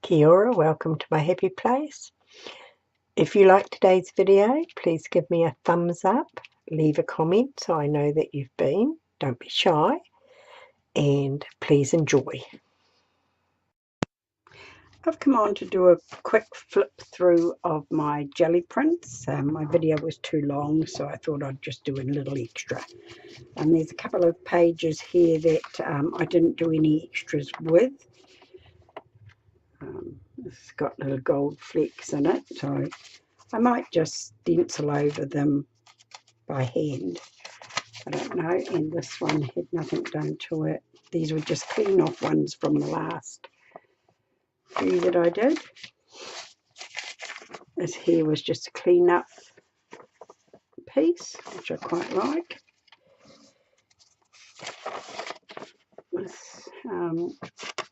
Kia ora, welcome to my happy place. If you like today's video, please give me a thumbs up, leave a comment so I know that you've been. Don't be shy, and please enjoy. I've come on to do a quick flip through of my Gelli prints. My video was too long, so I thought I'd just do a little extra. And there's a couple of pages here that I didn't do any extras with. It's got little gold flecks in it, so I might just stencil over them by hand. I don't know. And this one had nothing done to it. These were just clean off ones from the last few that I did. This here was just a clean up piece, which I quite like. This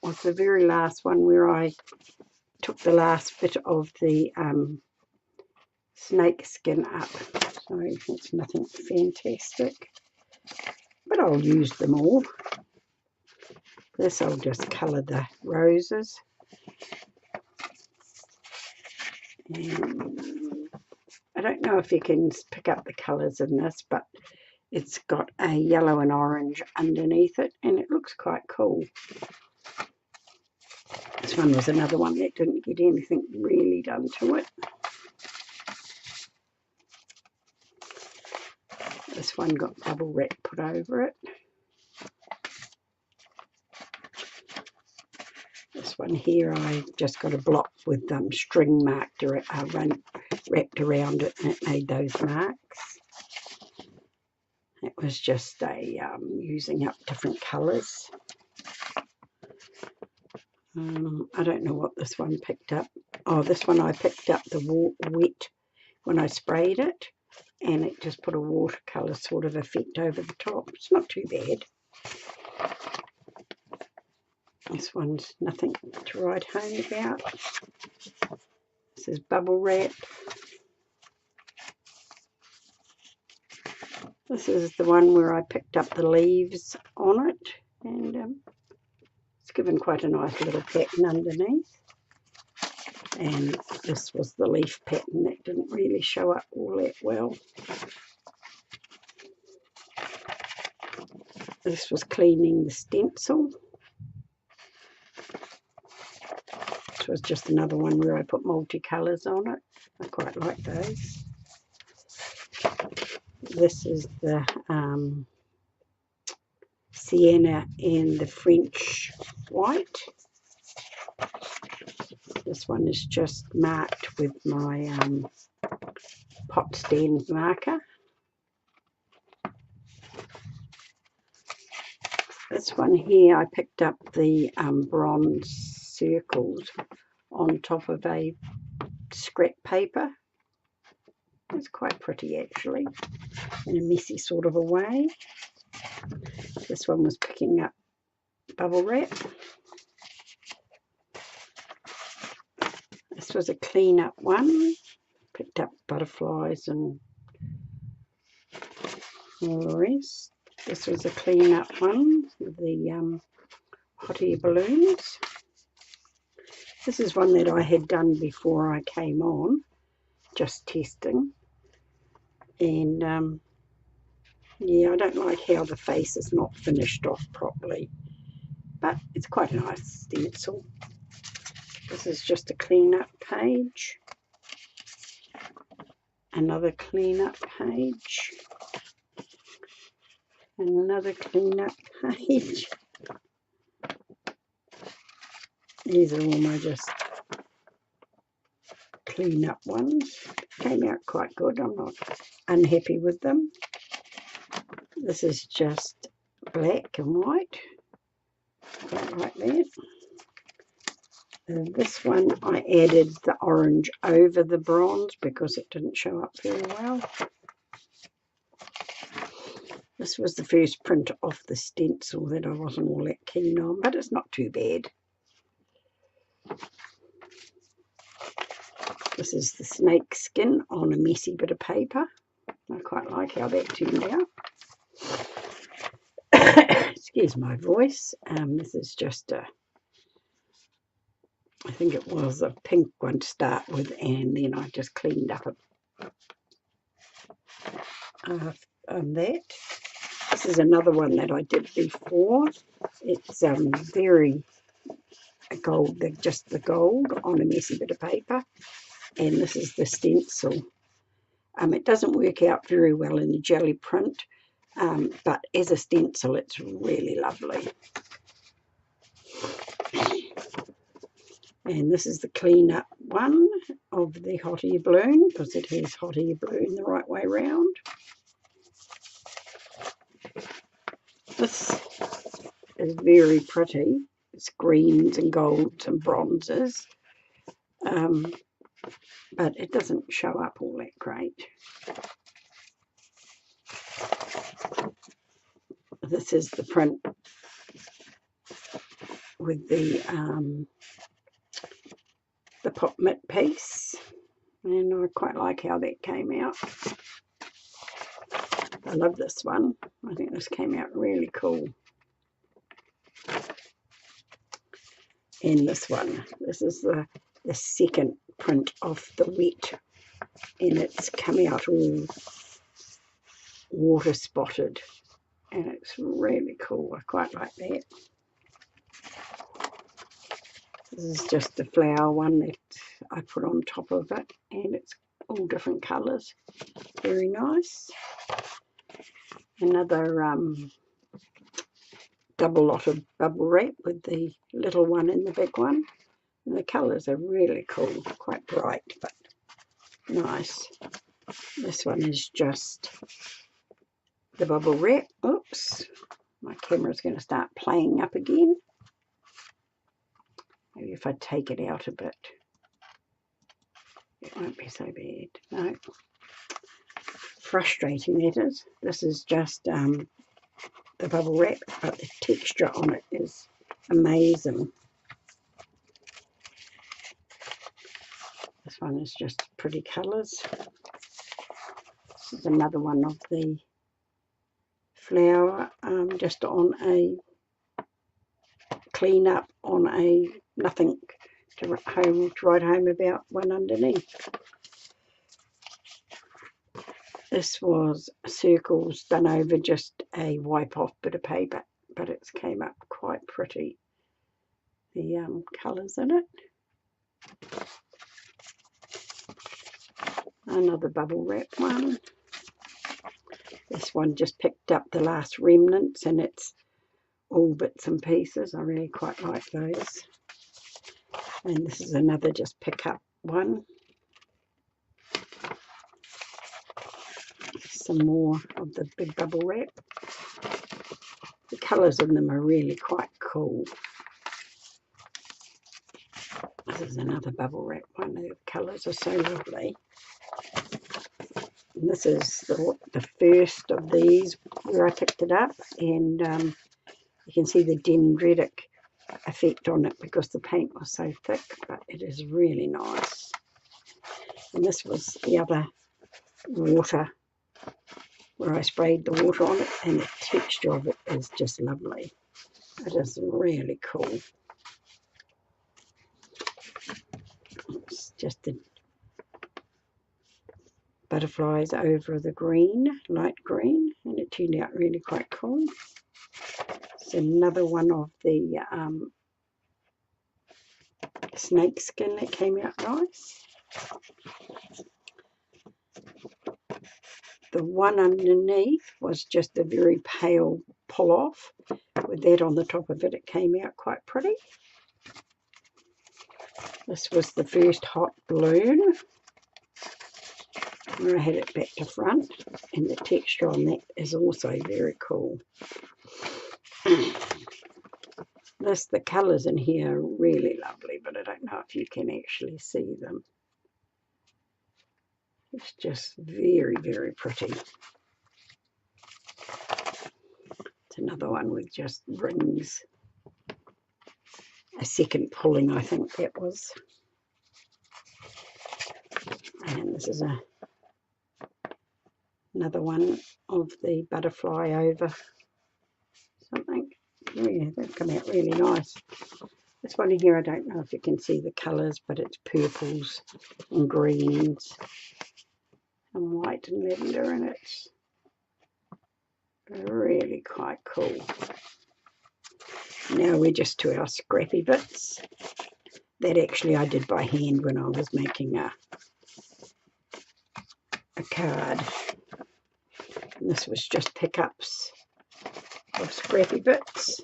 was the very last one where I took the last bit of the snake skin up, so it's nothing fantastic, but I'll use them all. This I'll just colour the roses, and I don't know if you can pick up the colours in this, but it's got a yellow and orange underneath it, and it looks quite cool. This one was another one that didn't get anything really done to it. This one got bubble wrap put over it. This one here I just got a block with string wrapped around it, and it made those marks. It was just using up different colours. I don't know what this one picked up. Oh, this one I picked up the wet when I sprayed it, and it just put a watercolour sort of effect over the top. It's not too bad. This one's nothing to write home about. This is bubble wrap. This is the one where I picked up the leaves on it, and it's given quite a nice little pattern underneath. And this was the leaf pattern that didn't really show up all that well. This was cleaning the stencil. This was just another one where I put multicolours on it. I quite like those. This is the sienna and the French white. This one is just marked with my pot stand marker. This one here I picked up the bronze circles on top of a scrap paper. It's quite pretty actually, in a messy sort of a way. This one was picking up bubble wrap. This was a clean up one. Picked up butterflies and all the rest. This was a clean up one with the hot air balloons. This is one that I had done before I came on, just testing. And yeah, I don't like how the face is not finished off properly, but it's quite a nice stencil. This is just a clean up page. Another clean up page. And another clean up page. These are all my just clean up ones. Came out quite good. I'm not unhappy with them. This is just black and white. Quite like that. And this one I added the orange over the bronze because it didn't show up very well. This was the first print off the stencil that I wasn't all that keen on, but it's not too bad. This is the snake skin on a messy bit of paper. I quite like how that turned out. Excuse my voice. This is just a I think it was a pink one to start with, and then I just cleaned up that. This is another one that I did before. It's very gold, just the gold on a messy bit of paper, and this is the stencil. It doesn't work out very well in the Gelli print, but as a stencil it's really lovely. And this is the clean up one of the hot air balloon, because it has hot air balloon the right way round. This is very pretty. It's greens and golds and bronzes, but it doesn't show up all that great. This is the print with the pop mitt piece, and I quite like how that came out. I love this one. I think this came out really cool. And this one, this is the second print of the wet, and it's come out all water spotted, and it's really cool. I quite like that. This is just the flower one that I put on top of it, and it's all different colours. Very nice. Another double lot of bubble wrap with the little one and the big one. And the colours are really cool, quite bright, but nice. This one is just the bubble wrap. Oops, my camera's going to start playing up again. Maybe if I take it out a bit, it won't be so bad. No. Frustrating that is. This is just the bubble wrap, but the texture on it is amazing. This one is just pretty colours. This is another one of the flower, just on a clean up on a nothing to write home about one underneath. This was circles done over just a wipe off bit of paper, but it's came up quite pretty, the colours in it. Another bubble wrap one. This one just picked up the last remnants, and it's all bits and pieces. I really quite like those. And this is another just pick up one. Some more of the big bubble wrap. The colours in them are really quite cool. This is another bubble wrap one. The colours are so lovely. And this is the first of these where I picked it up, and you can see the dendritic effect on it because the paint was so thick, but it is really nice. And this was the other water where I sprayed the water on it, and the texture of it is just lovely. It is really cool. It's just the butterflies over the green, light green, and it turned out really quite cool. It's another one of the snake skin that came out nice. The one underneath was just a very pale pull off. With that on the top of it, it came out quite pretty. This was the first hot balloon, where I had it back to front, and the texture on that is also very cool. The colours in here are really lovely, but I don't know if you can actually see them. It's just very, very pretty. It's another one with just rings. A second pulling, I think that was. And this is another one of the butterfly over something. Yeah, they've come out really nice. This one here, I don't know if you can see the colours, but it's purples and greens and white and lavender, and it's really quite cool. Now we're just to our scrappy bits. That actually I did by hand when I was making a card. And this was just pickups of scrappy bits.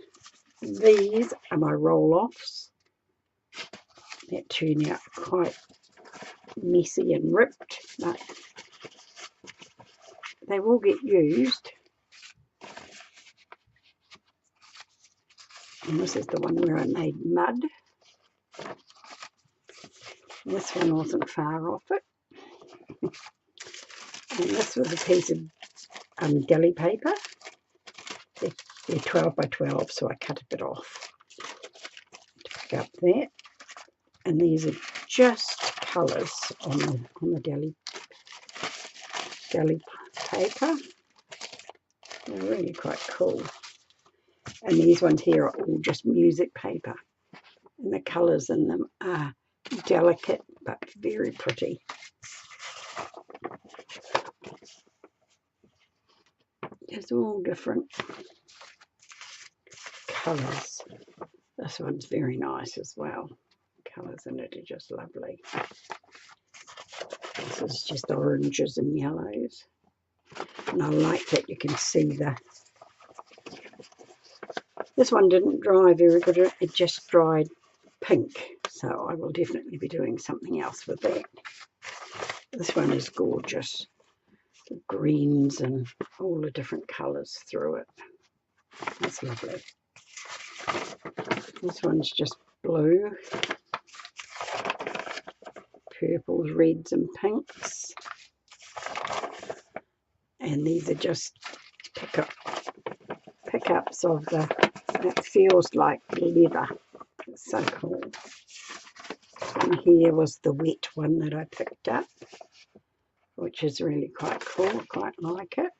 These are my roll-offs that turn out quite messy and ripped, but they will get used. And this is the one where I made mud. This one wasn't far off it. And this was a piece of Gelli paper. They're 12 by 12, so I cut a bit off to pick up that. And these are just colours on the Gelli paper. They're really quite cool. And these ones here are all just music paper. And the colours in them are delicate but very pretty. There's all different colours. This one's very nice as well. Colours in it are just lovely. This is just oranges and yellows. And I like that you can see this one didn't dry very good. It just dried pink. So I will definitely be doing something else with that. This one is gorgeous. The greens and all the different colours through it. That's lovely. This one's just blue, purples, reds and pinks. And these are just pickups of it feels like leather. It's so cool. And here was the wet one that I picked up, which is really quite cool. I quite like it.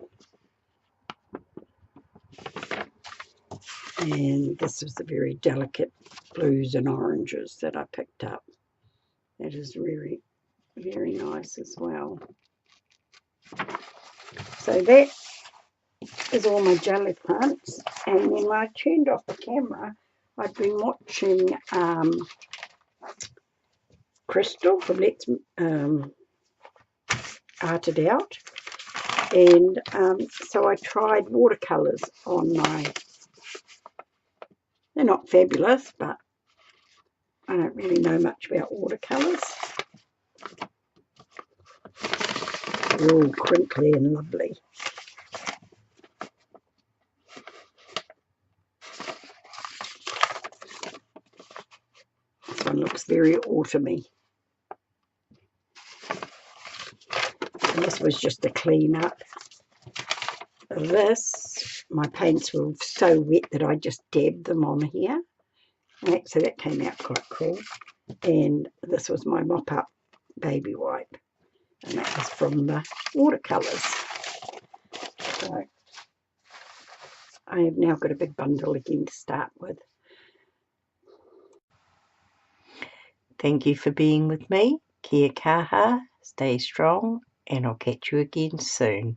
And this was the very delicate blues and oranges that I picked up. That is really very nice as well. So that is all my jelly plants. And then when I turned off the camera, I'd been watching Crystal from Let's Art It Out. And so I tried watercolours on my... They're not fabulous, but I don't really know much about watercolours. They're all crinkly and lovely. This one looks very autumny. And this was just a clean up. This, my paints were so wet that I just dabbed them on here. Right, so that came out quite cool. And this was my mop up baby wipe. And that was from the watercolours. So I have now got a big bundle again to start with. Thank you for being with me. Kia kaha, stay strong, and I'll catch you again soon.